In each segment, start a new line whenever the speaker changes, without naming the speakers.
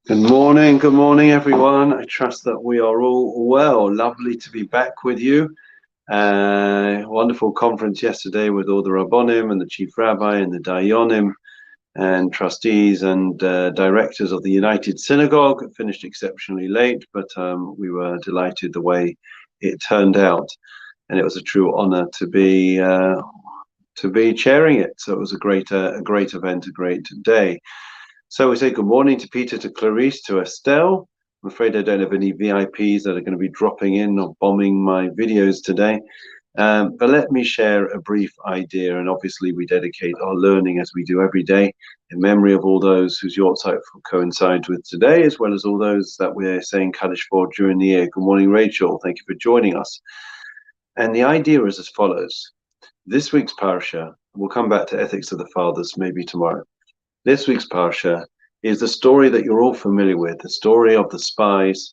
Good morning, everyone. I trust that we are all well. Lovely to be back with you. Wonderful conference yesterday with all the Rabbonim and the Chief Rabbi and the Dayanim and trustees and directors of the United Synagogue. It finished exceptionally late, but we were delighted the way it turned out, and it was a true honor to be chairing it. So it was a great event, a great day. So we say good morning to Peter, to Clarice, to Estelle. I'm afraid I don't have any VIPs that are going to be dropping in or bombing my videos today. But let me share a brief idea. And obviously we dedicate our learning, as we do every day, in memory of all those whose Yortzeit coincides with today, as well as all those that we're saying Kaddish for during the year. Good morning, Rachel. Thank you for joining us. And the idea is as follows. This week's parsha, we'll come back to ethics of the fathers maybe tomorrow. This week's parsha is the story that you're all familiar with, the story of the spies,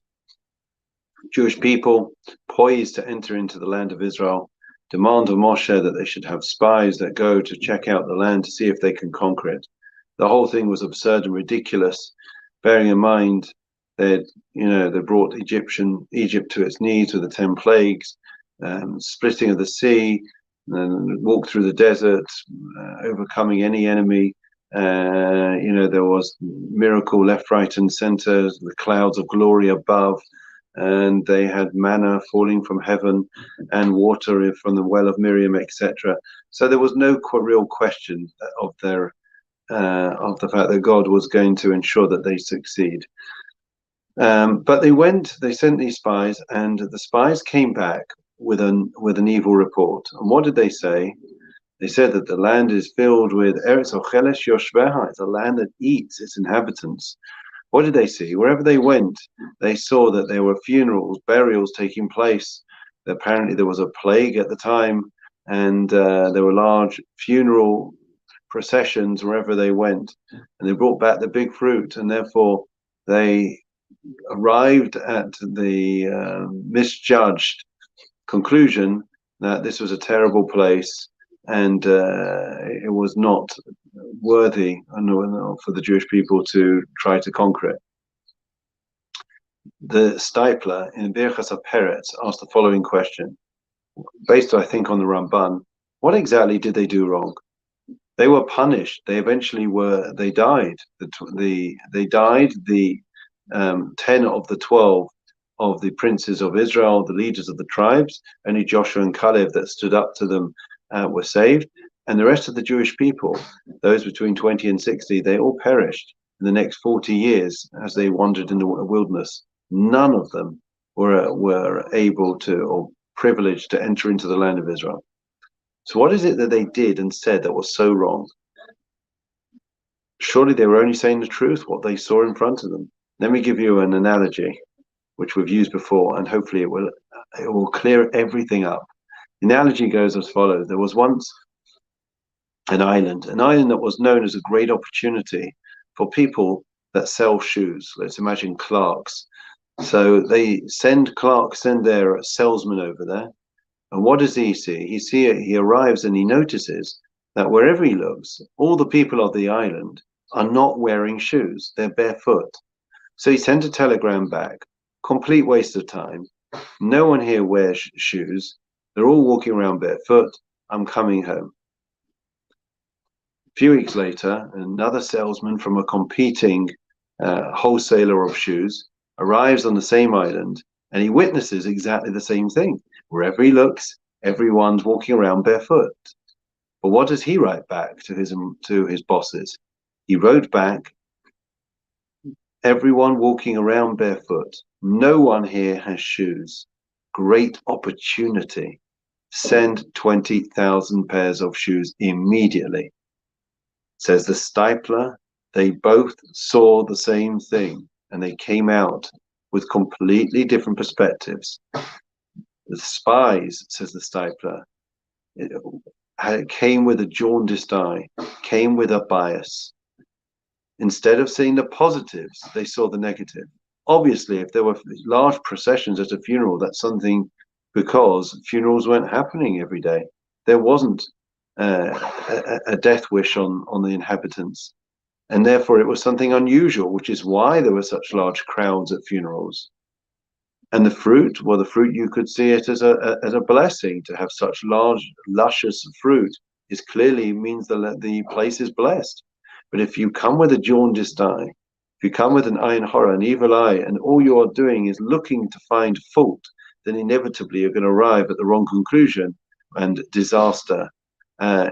Jewish people poised to enter into the land of Israel, demand of Moshe that they should have spies that go to check out the land to see if they can conquer it. The whole thing was absurd and ridiculous, bearing in mind that they brought Egypt to its knees with the 10 plagues, splitting of the sea, and walked through the desert, overcoming any enemy. There was miracle left, right, and center, the clouds of glory above, and they had manna falling from heaven and water from the well of Miriam, etc. So there was no real question of the fact that God was going to ensure that they succeed. But they sent these spies, and the spies came back with an evil report. And what did they say? They said that the land is filled with Eretz Ocheles Yoshveha. It's a land that eats its inhabitants. What did they see? Wherever they went, they saw that there were funerals, burials taking place. Apparently there was a plague at the time, and there were large funeral processions wherever they went. And they brought back the big fruit, and therefore they arrived at the misjudged conclusion that this was a terrible place, and it was not worthy for the Jewish people to try to conquer it. The Stipler in Birchas HaPeretz asked the following question, based, I think, on the Ramban. What exactly did they do wrong? They were punished. They eventually they died. They died. The 10 of the 12 of the princes of Israel, the leaders of the tribes, only Joshua and Caleb that stood up to them were saved, and the rest of the Jewish people, those between 20 and 60, they all perished in the next 40 years as they wandered in the wilderness. None of them were able to or privileged to enter into the land of Israel. So what is it that they did and said that was so wrong? Surely they were only saying the truth, what they saw in front of them. Let me give you an analogy, which we've used before, and hopefully it will clear everything up. The analogy goes as follows. There was once an island that was known as a great opportunity for people that sell shoes. Let's imagine Clark's. So they send their salesman over there. And what does he see? He arrives and he notices that wherever he looks, all the people of the island are not wearing shoes. They're barefoot. So he sent a telegram back. Complete waste of time. No one here wears shoes. They're all walking around barefoot. I'm coming home. A few weeks later, another salesman from a competing wholesaler of shoes arrives on the same island, and he witnesses exactly the same thing. Wherever he looks, everyone's walking around barefoot. But what does he write back to his bosses? He wrote back, everyone walking around barefoot. No one here has shoes. Great opportunity. Send 20,000 pairs of shoes immediately. Says the Stipler, they both saw the same thing, and they came out with completely different perspectives. The spies, says the Stipler, it came with a jaundiced eye, came with a bias. Instead of seeing the positives, they saw the negative. Obviously, if there were large processions at a funeral, that's something, because funerals weren't happening every day. There wasn't a death wish on the inhabitants. And therefore it was something unusual, which is why there were such large crowds at funerals. And the fruit, well, the fruit, you could see it as a blessing. To have such large, luscious fruit is clearly means the place is blessed. But if you come with a jaundiced eye, if you come with an ayin hara, an evil eye, and all you are doing is looking to find fault, then inevitably you're going to arrive at the wrong conclusion, and disaster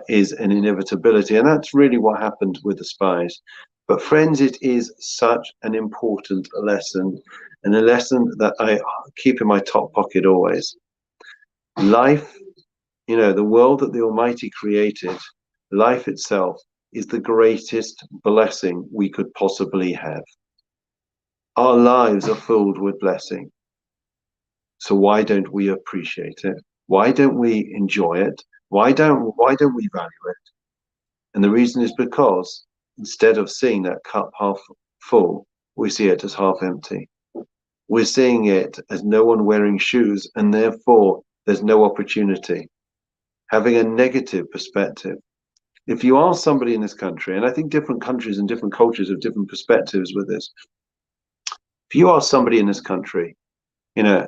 is an inevitability. And that's really what happened with the spies. But friends, it is such an important lesson, and a lesson that I keep in my top pocket always. Life, the world that the Almighty created, life itself is the greatest blessing we could possibly have. Our lives are filled with blessing. So why don't we appreciate it? Why don't we enjoy it? Why don't we value it? And the reason is because instead of seeing that cup half full, we see it as half empty. We're seeing it as no one wearing shoes, and therefore there's no opportunity. Having a negative perspective. If you ask somebody in this country, and I think different countries and different cultures have different perspectives with this. If you ask somebody in this country,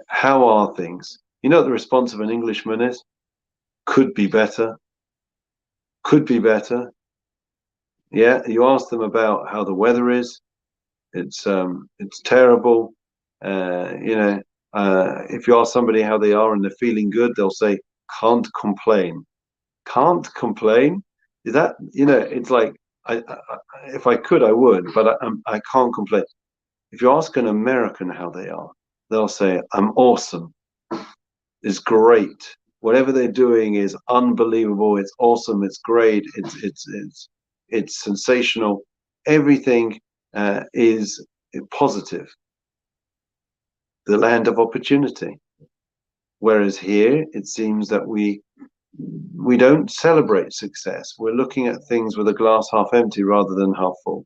how are things? You know what the response of an Englishman is? Could be better. Could be better. Yeah, you ask them about how the weather is. It's terrible. If you ask somebody how they are and they're feeling good, they'll say, can't complain. Can't complain? Is that, it's like, if I could, I would, but I can't complain. If you ask an American how they are, they'll say, I'm awesome. It's great. Whatever they're doing is unbelievable. It's awesome. It's great. It's sensational. Everything is positive. The land of opportunity. Whereas here, it seems that we don't celebrate success. We're looking at things with a glass half empty rather than half full.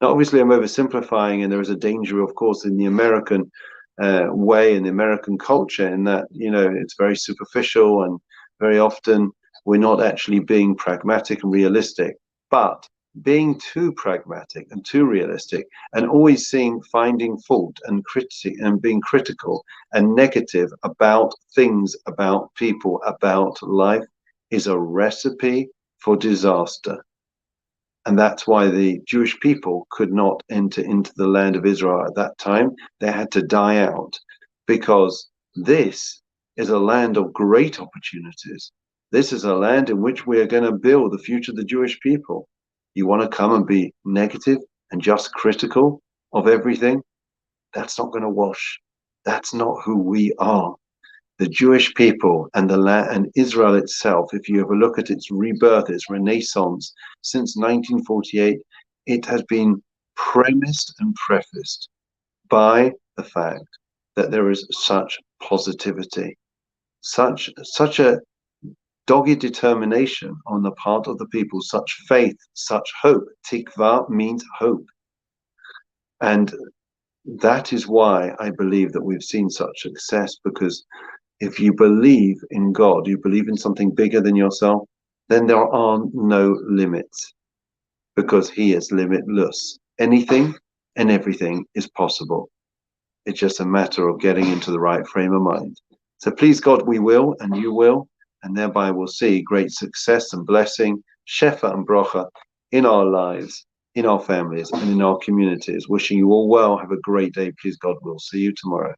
Now, obviously, I'm oversimplifying, and there is a danger, of course, in the American way, in the American culture, in that, it's very superficial, and very often we're not actually being pragmatic and realistic. But being too pragmatic and too realistic, and always finding fault and being critical and negative about things, about people, about life, is a recipe for disaster. And that's why the Jewish people could not enter into the land of Israel at that time. They had to die out, because this is a land of great opportunities. This is a land in which we are going to build the future of the Jewish people. You want to come and be negative and just critical of everything? That's not going to wash. That's not who we are. The Jewish people and the land and Israel itself, if you ever look at its rebirth, its renaissance since 1948, it has been premised and prefaced by the fact that there is such positivity, such a dogged determination on the part of the people, such faith, such hope. Tikva means hope. And that is why I believe that we've seen such success, because if you believe in God, you believe in something bigger than yourself, then there are no limits, because He is limitless. Anything and everything is possible. It's just a matter of getting into the right frame of mind. So please God, we will, and you will, and thereby we'll see great success and blessing, shefa and bracha in our lives, in our families, and in our communities. Wishing you all well. Have a great day. Please God, we'll see you tomorrow.